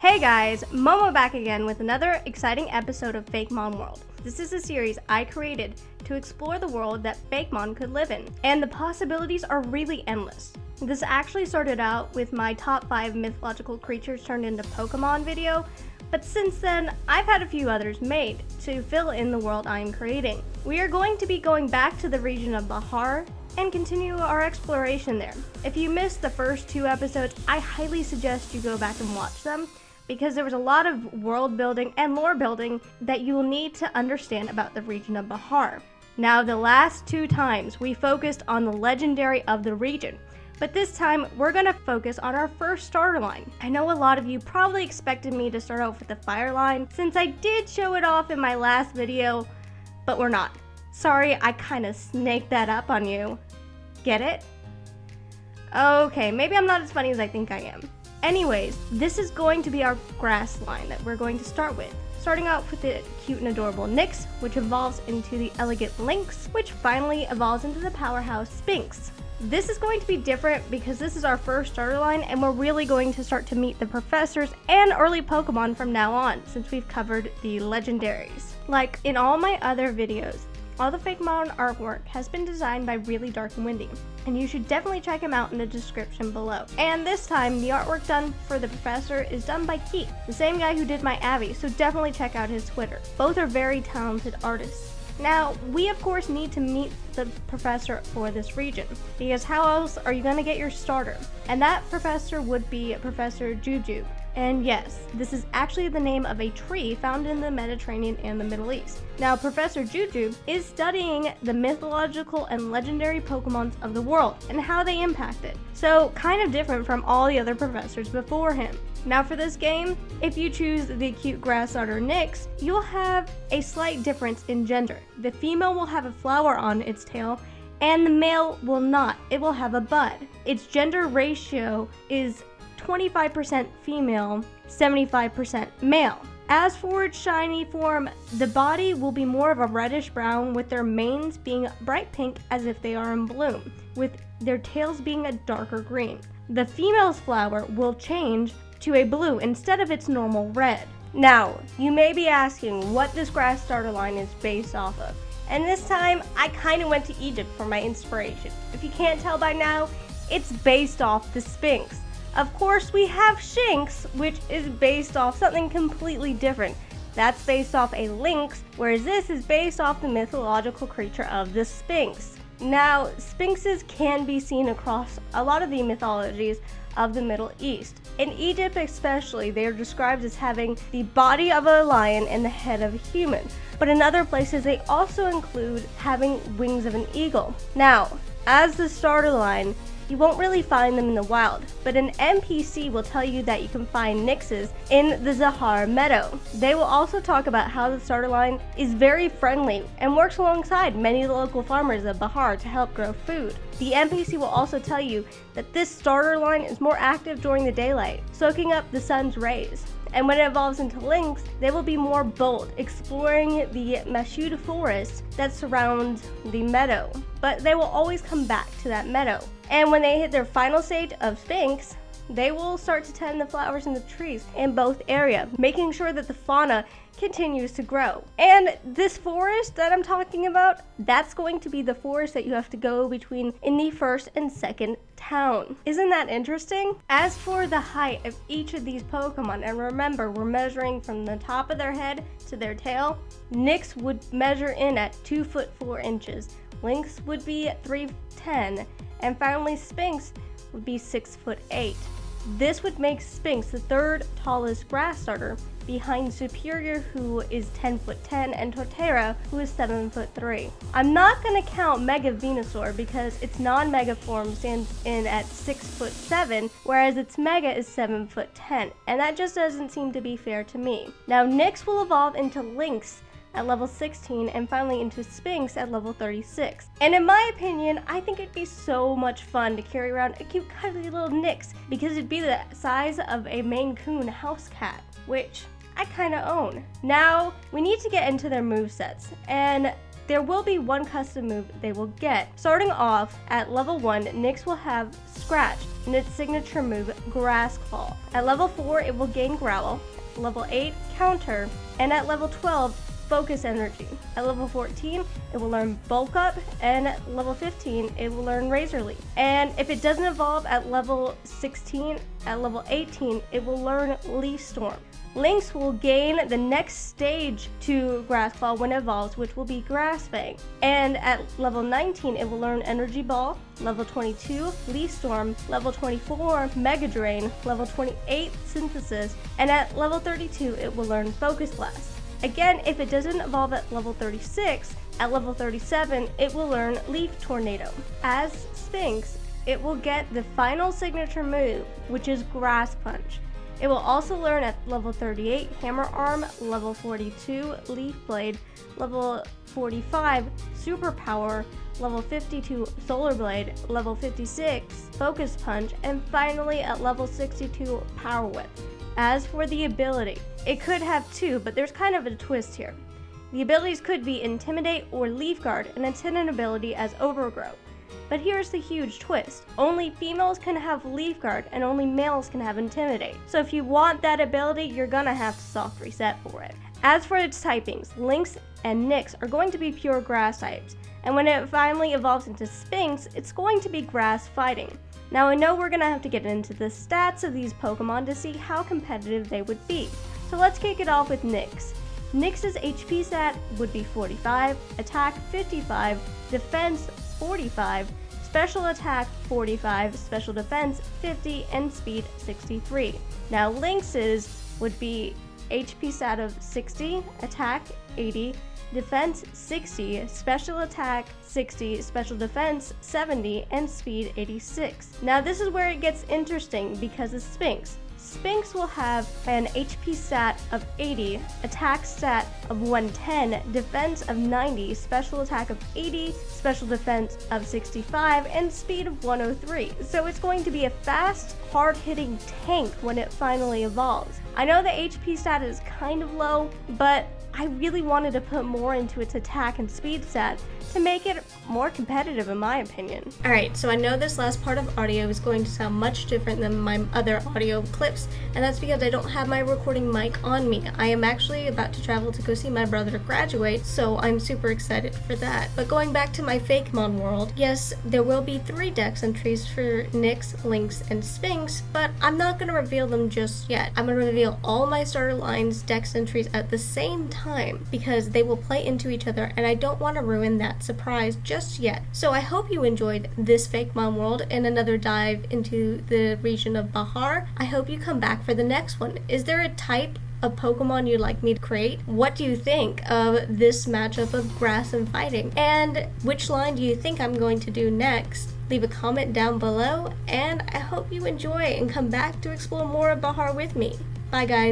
Hey guys, Momo back again with another exciting episode of Fakemon This is a series I created to explore the world that Fakemon could live in, and the possibilities are really endless. This actually started out with my top 5 mythological creatures turned into Pokemon video, but since then, I've had a few others made to fill in the world I am creating. We are going to be going back to the region of Bahar and continue our exploration there. If you missed the first 2 episodes, I highly suggest you go back and watch them, because there was a lot of world building and lore building that you will need to understand about the region of Bahar. Now, the last 2 times we focused on the legendary of the region, but this time we're gonna focus on our first starter line. I know a lot of you probably expected me to start off with the fire line since I did show it off in my last video, but we're not. Sorry, I kinda snaked that up on you. Get it? Okay, maybe I'm not as funny as I think I am. Anyways, this is going to be our grass line that we're going to start with. Starting out with the cute and adorable Nyx, which evolves into the elegant Lynx, which finally evolves into the powerhouse Sphinx. This is going to be different because this is our first starter line and we're really going to start to meet the professors and early Pokemon from now on since we've covered the legendaries. Like in all my other videos, all the Fakemon artwork has been designed by Really Dark and Windy, and you should definitely check him out in the description below. And this time, the artwork done for the professor is done by Keith, the same guy who did my Abby, so definitely check out his Twitter. Both are very talented artists. Now, we of course need to meet the professor for this region, because how else are you going to get your starter? And that professor would be Professor Jujube. And yes, this is actually the name of a tree found in the Mediterranean and the Middle East. Now, Professor Jujube is studying the mythological and legendary Pokemon of the world and how they impact it. So, kind of different from all the other professors before him. Now for this game, if you choose the cute grass starter Nyx, you'll have a slight difference in gender. The female will have a flower on its tail, and the male will not. It will have a bud. Its gender ratio is 25% female, 75% male. As for its shiny form, the body will be more of a reddish brown with their manes being bright pink as if they are in bloom, with their tails being a darker green. The female's flower will change to a blue instead of its normal red. Now, you may be asking what this grass starter line is based off of. And this time, I kind of went to Egypt for my inspiration. If you can't tell by now, it's based off the Sphinx. Of course, we have Shinx, which is based off something completely different. That's based off a lynx, whereas this is based off the mythological creature of the Sphinx. Now, Sphinxes can be seen across a lot of the mythologies of the Middle East. In Egypt especially, they are described as having the body of a lion and the head of a human. But in other places, they also include having wings of an eagle. Now, as the starter line, you won't really find them in the wild, but an NPC will tell you that you can find Nyxes in the Zahar Meadow. They will also talk about how the starter line is very friendly and works alongside many of the local farmers of Bahar to help grow food. The NPC will also tell you that this starter line is more active during the daylight, soaking up the sun's rays. And when it evolves into Lynx, they will be more bold, exploring the Mashud forest that surrounds the meadow. But they will always come back to that meadow. And when they hit their final stage of Sphinx, they will start to tend the flowers and the trees in both areas, making sure that the fauna continues to grow. And this forest that I'm talking about, that's going to be the forest that you have to go between in the first and second town. Isn't that interesting? As for the height of each of these Pokemon, and remember, we're measuring from the top of their head to their tail, Nyx would measure in at 2 foot 4 inches, Lynx would be at 3'10", and finally Sphinx would be 6 foot 8. This would make Sphinx the 3rd tallest grass starter, behind Superior, who is 10 foot 10, and Torterra, who is 7 foot 3. I'm not going to count Mega Venusaur because its non-Mega form stands in at 6 foot 7, whereas its Mega is 7 foot 10, and that just doesn't seem to be fair to me. Now, Nyx will evolve into Lynx at level 16 and finally into Sphinx at level 36. And in my opinion, I think it'd be so much fun to carry around a cute cuddly little Nyx because it'd be the size of a Maine Coon house cat, which I kinda own. Now, we need to get into their movesets, and there will be one custom move they will get. Starting off at level 1, Nyx will have Scratch and its signature move, Grass Claw. At level 4, it will gain Growl. Level 8, Counter. And at level 12, Focus Energy. At level 14, it will learn Bulk Up, and at level 15, it will learn Razor Leaf. And if it doesn't evolve at level 16, at level 18, it will learn Leaf Storm. Lynx will gain the next stage to Grass Claw when it evolves, which will be Grass Fang. And at level 19, it will learn Energy Ball. Level 22, Leaf Storm. Level 24, Mega Drain. Level 28, Synthesis. And at level 32, it will learn Focus Blast. Again, if it doesn't evolve at level 36, at level 37, it will learn Leaf Tornado. As Sphinx, it will get the final signature move, which is Grass Punch. It will also learn at level 38 Hammer Arm, level 42 Leaf Blade, level 45 Super Power, level 52 Solar Blade, level 56 Focus Punch, and finally at level 62 Power Whip. As for the ability, it could have two, but there's kind of a twist here. The abilities could be Intimidate or Leaf Guard, and its hidden ability as Overgrow. But here's the huge twist. Only females can have Leaf Guard and only males can have Intimidate. So if you want that ability, you're gonna have to soft reset for it. As for its typings, Lynx and Nyx are going to be pure grass types. And when it finally evolves into Sphinx, it's going to be grass fighting. Now I know we're gonna have to get into the stats of these Pokemon to see how competitive they would be. So let's kick it off with Nyx. Nyx's HP stat would be 45, attack 55, defense 45, special attack 45, special defense 50, and speed 63. Now Lynx's would be HP stat of 60, attack 80, defense 60, special attack 60, special defense 70, and speed 86. Now this is where it gets interesting because of Sphinx. Sphinx will have an HP stat of 80, attack stat of 110, defense of 90, special attack of 80, special defense of 65, and speed of 103. So it's going to be a fast, hard-hitting tank when it finally evolves. I know the HP stat is kind of low, but I really wanted to put more into its attack and speed stat to make it more competitive in my opinion. Alright, so I know this last part of audio is going to sound much different than my other audio clips, and that's because I don't have my recording mic on me. I am actually about to travel to go see my brother graduate, so I'm super excited for that. But going back to my Fakemon yes, there will be 3 dex entries for Nyx, Lynx, and Sphinx, but I'm not going to reveal them just yet. I'm going to reveal all my starter lines dex entries at the same time because they will play into each other, and I don't want to ruin that surprise just yet. So I hope you enjoyed this Fakemon and another dive into the region of Bahar. I hope you come back for the next one. Is there a type of Pokemon you'd like me to create? What do you think of this matchup of grass and fighting? And which line do you think I'm going to do next? Leave a comment down below, and I hope you enjoy and come back to explore more of Bahar with me. Bye guys.